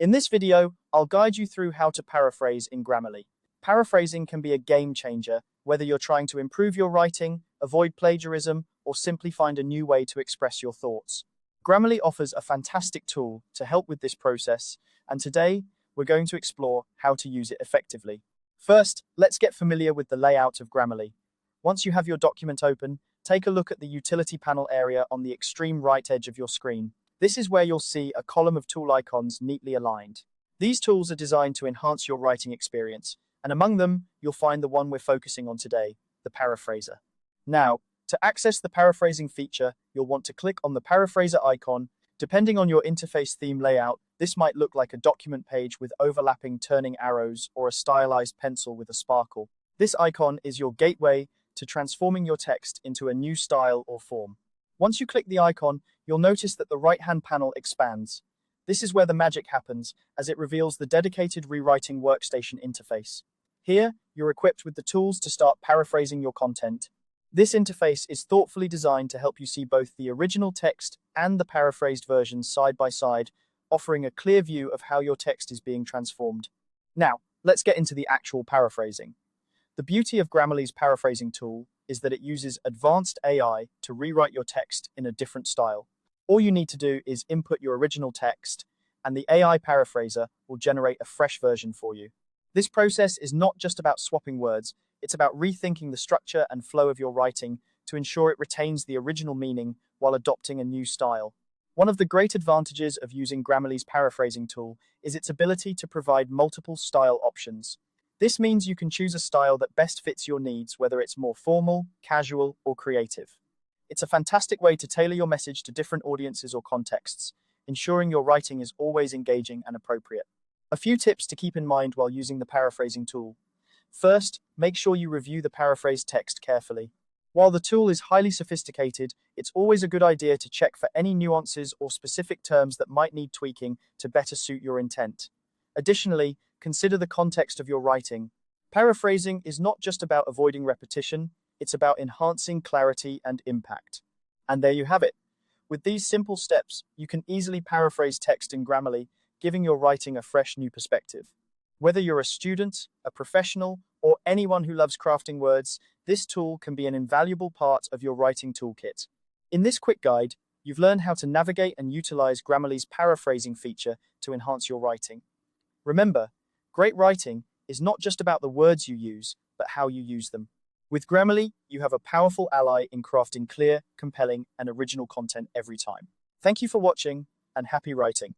In this video, I'll guide you through how to paraphrase in Grammarly. Paraphrasing can be a game changer, whether you're trying to improve your writing, avoid plagiarism, or simply find a new way to express your thoughts. Grammarly offers a fantastic tool to help with this process, and today we're going to explore how to use it effectively. First, let's get familiar with the layout of Grammarly. Once you have your document open, take a look at the utility panel area on the extreme right edge of your screen. This is where you'll see a column of tool icons neatly aligned. These tools are designed to enhance your writing experience, and among them, you'll find the one we're focusing on today, the Paraphraser. Now, to access the paraphrasing feature, you'll want to click on the Paraphraser icon. Depending on your interface theme layout, this might look like a document page with overlapping turning arrows or a stylized pencil with a sparkle. This icon is your gateway to transforming your text into a new style or form. Once you click the icon, you'll notice that the right-hand panel expands. This is where the magic happens, as it reveals the dedicated rewriting workstation interface. Here, you're equipped with the tools to start paraphrasing your content. This interface is thoughtfully designed to help you see both the original text and the paraphrased versions side by side, offering a clear view of how your text is being transformed. Now, let's get into the actual paraphrasing. The beauty of Grammarly's paraphrasing tool is that it uses advanced AI to rewrite your text in a different style. All you need to do is input your original text, and the AI paraphraser will generate a fresh version for you. This process is not just about swapping words, it's about rethinking the structure and flow of your writing to ensure it retains the original meaning while adopting a new style. One of the great advantages of using Grammarly's paraphrasing tool is its ability to provide multiple style options. This means you can choose a style that best fits your needs, whether it's more formal, casual, or creative. It's a fantastic way to tailor your message to different audiences or contexts, ensuring your writing is always engaging and appropriate. A few tips to keep in mind while using the paraphrasing tool. First, make sure you review the paraphrased text carefully. While the tool is highly sophisticated, it's always a good idea to check for any nuances or specific terms that might need tweaking to better suit your intent. Additionally, consider the context of your writing. Paraphrasing is not just about avoiding repetition, it's about enhancing clarity and impact. And there you have it. With these simple steps, you can easily paraphrase text in Grammarly, giving your writing a fresh new perspective. Whether you're a student, a professional, or anyone who loves crafting words, this tool can be an invaluable part of your writing toolkit. In this quick guide, you've learned how to navigate and utilize Grammarly's paraphrasing feature to enhance your writing. Remember, great writing is not just about the words you use, but how you use them. With Grammarly, you have a powerful ally in crafting clear, compelling, and original content every time. Thank you for watching, and happy writing.